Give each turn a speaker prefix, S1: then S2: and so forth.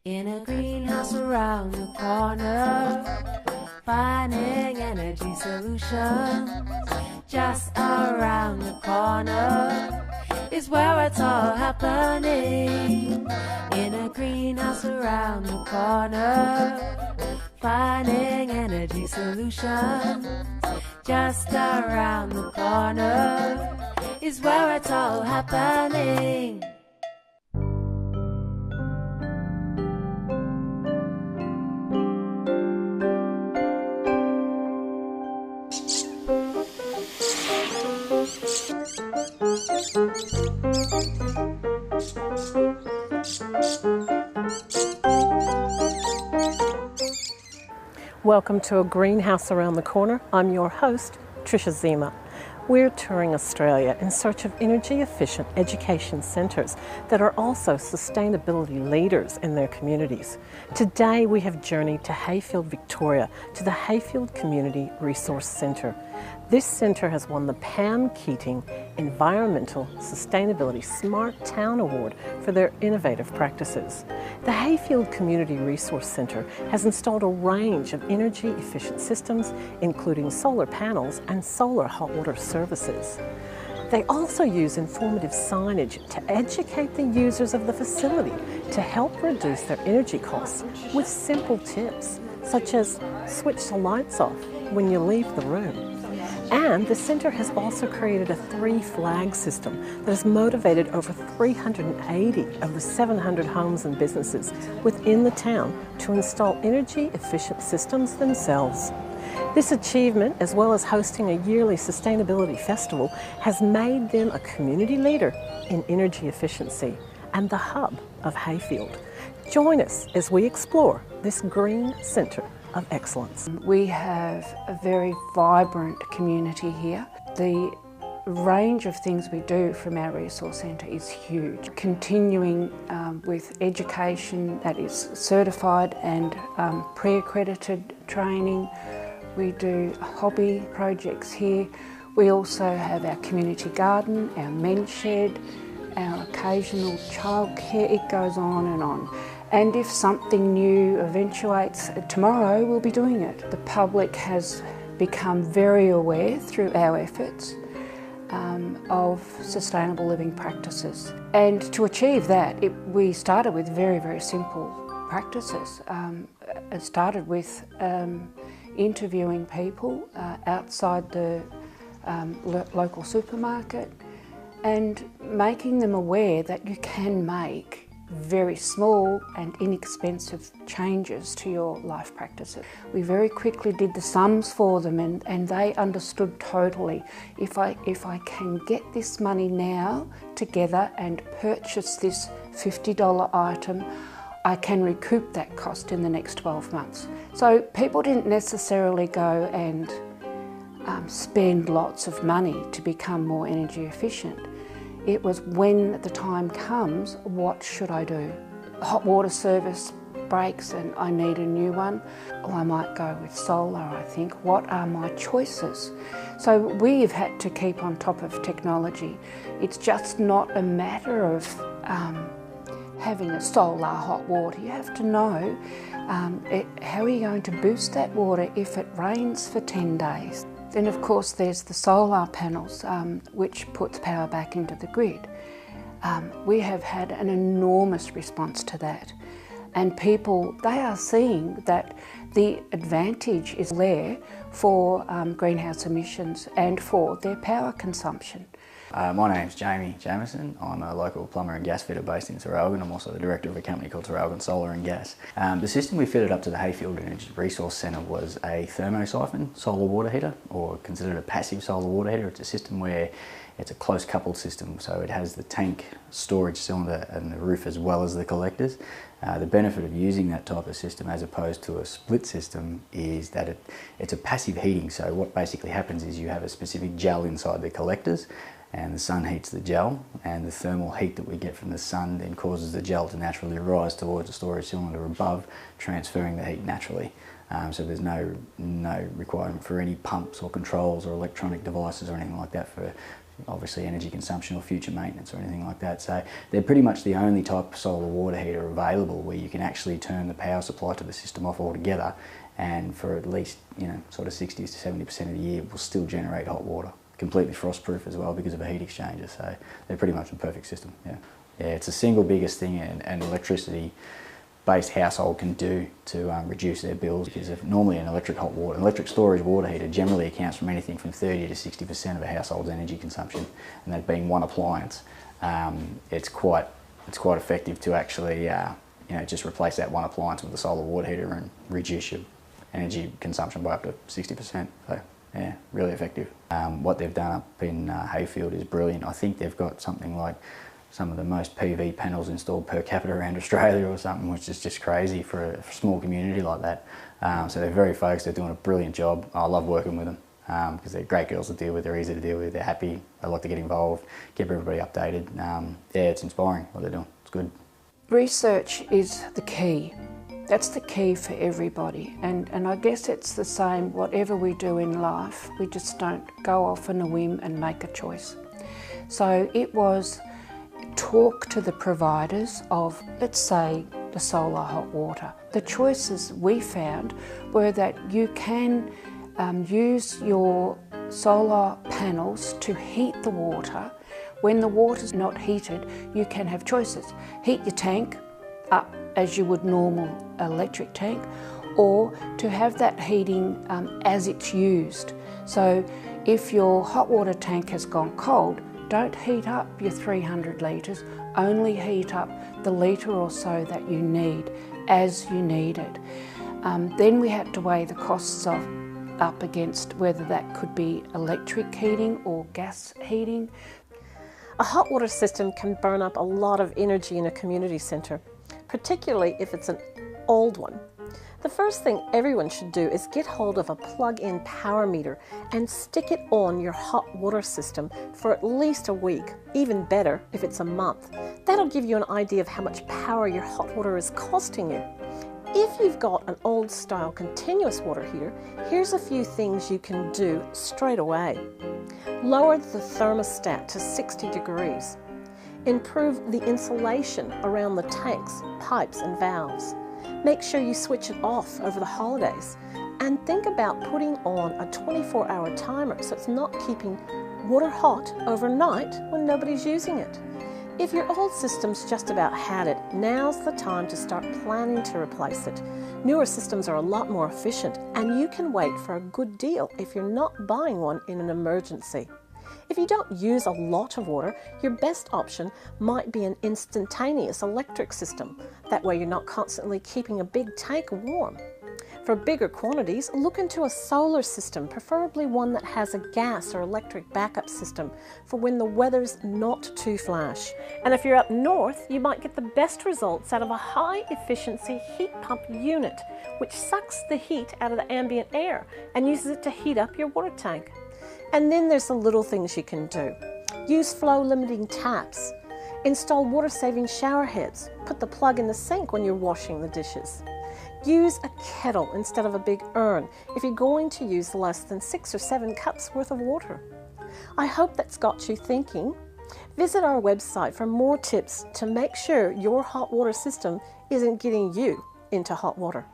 S1: In a greenhouse around the corner, finding energy solutions. Just around the corner is where it's all happening. In a greenhouse around the corner, finding energy solutions. Just around the corner is where it's all happening.
S2: Welcome to A Greenhouse Around the Corner. I'm your host, Tricia Zima. We're touring Australia in search of energy-efficient education centres that are also sustainability leaders in their communities. Today we have journeyed to Heyfield, Victoria, to the Heyfield Community Resource Centre. This centre has won the Keating Environmental Sustainability Smart Town Award for their innovative practices. The Heyfield Community Resource Centre has installed a range of energy-efficient systems, including solar panels and solar hot water services. They also use informative signage to educate the users of the facility to help reduce their energy costs with simple tips, such as switch the lights off when you leave the room. And the centre has also created a 3-flag system that has motivated over 380 of the 700 homes and businesses within the town to install energy-efficient systems themselves. This achievement, as well as hosting a yearly sustainability festival, has made them a community leader in energy efficiency and the hub of Heyfield. Join us as we explore this green centre of excellence.
S3: We have a very vibrant community here. The range of things we do from our resource centre is huge. Continuing with education that is certified and pre-accredited training. We do hobby projects here. We also have our community garden, our men's shed, our occasional childcare. It goes on and on. And if something new eventuates tomorrow, we'll be doing it. The public has become very aware through our efforts of sustainable living practices. And to achieve that, we started with very, very simple practices. It started with interviewing people outside the local supermarket and making them aware that you can make very small and inexpensive changes to your life practices. We very quickly did the sums for them and they understood totally, if I can get this money now together and purchase this $50 item, I can recoup that cost in the next 12 months. So people didn't necessarily go and spend lots of money to become more energy efficient. It was, when the time comes, what should I do? Hot water service breaks and I need a new one. Or I might go with solar, I think. What are my choices? So we've had to keep on top of technology. It's just not a matter of having a solar hot water. You have to know how are you going to boost that water if it rains for 10 days. Then of course there's the solar panels, which puts power back into the grid. We have had an enormous response to that. And people, they are seeing that the advantage is there for greenhouse emissions and for their power consumption.
S4: My name's Jamie Jamieson. I'm a local plumber and gas fitter based in Terralgan. I'm also the director of a company called Terralgan Solar and Gas. The system we fitted up to the Heyfield Energy Resource Centre was a thermosiphon solar water heater, or considered a passive solar water heater. It's a system where it's a close coupled system, so it has the tank, storage cylinder and the roof as well as the collectors. The benefit of using that type of system as opposed to a split system is that it's a passive heating. So what basically happens is you have a specific gel inside the collectors and the sun heats the gel, and the thermal heat that we get from the sun then causes the gel to naturally rise towards the storage cylinder above, transferring the heat naturally. So there's no requirement for any pumps or controls or electronic devices or anything like that for obviously energy consumption or future maintenance or anything like that. So they're pretty much the only type of solar water heater available where you can actually turn the power supply to the system off altogether, and for at least, you know, sort of 60 to 70% of the year will still generate hot water. Completely frost-proof as well because of a heat exchanger, so they're pretty much a perfect system. Yeah, it's the single biggest thing an electricity-based household can do to reduce their bills, because if normally an electric storage water heater generally accounts from anything from 30 to 60% of a household's energy consumption, and that being one appliance, it's quite effective to actually you know, just replace that one appliance with a solar water heater and reduce your energy consumption by up to 60%. So, yeah, really effective. What they've done up in Heyfield is brilliant. I think they've got something like some of the most PV panels installed per capita around Australia or something, which is just crazy for a small community like that. So they're very focused, they're doing a brilliant job. I love working with them because they're great girls to deal with, they're easy to deal with, they're happy, they like to get involved, keep everybody updated. Yeah, it's inspiring what they're doing, it's good.
S3: Research is the key. That's the key for everybody, and I guess it's the same whatever we do in life. We just don't go off on a whim and make a choice. So it was talk to the providers of, let's say, the solar hot water. The choices we found were that you can use your solar panels to heat the water. When the water's not heated, you can have choices. Heat your tank up as you would normal electric tank, or to have that heating as it's used. So if your hot water tank has gone cold, don't heat up your 300 litres, only heat up the litre or so that you need as you need it. Then we had to weigh the costs up against whether that could be electric heating or gas heating.
S2: A hot water system can burn up a lot of energy in a community centre, particularly if it's an old one. The first thing everyone should do is get hold of a plug-in power meter and stick it on your hot water system for at least a week, even better if it's a month. That'll give you an idea of how much power your hot water is costing you. If you've got an old style continuous water heater, here's a few things you can do straight away. Lower the thermostat to 60 degrees. Improve the insulation around the tanks, pipes and valves. Make sure you switch it off over the holidays, and think about putting on a 24-hour timer so it's not keeping water hot overnight when nobody's using it. If your old system's just about had it, now's the time to start planning to replace it. Newer systems are a lot more efficient, and you can wait for a good deal if you're not buying one in an emergency. If you don't use a lot of water, your best option might be an instantaneous electric system. That way you're not constantly keeping a big tank warm. For bigger quantities, look into a solar system, preferably one that has a gas or electric backup system for when the weather's not too flash. And if you're up north, you might get the best results out of a high-efficiency heat pump unit, which sucks the heat out of the ambient air and uses it to heat up your water tank. And then there's the little things you can do. Use flow-limiting taps. Install water-saving shower heads. Put the plug in the sink when you're washing the dishes. Use a kettle instead of a big urn if you're going to use less than 6 or 7 cups worth of water. I hope that's got you thinking. Visit our website for more tips to make sure your hot water system isn't getting you into hot water.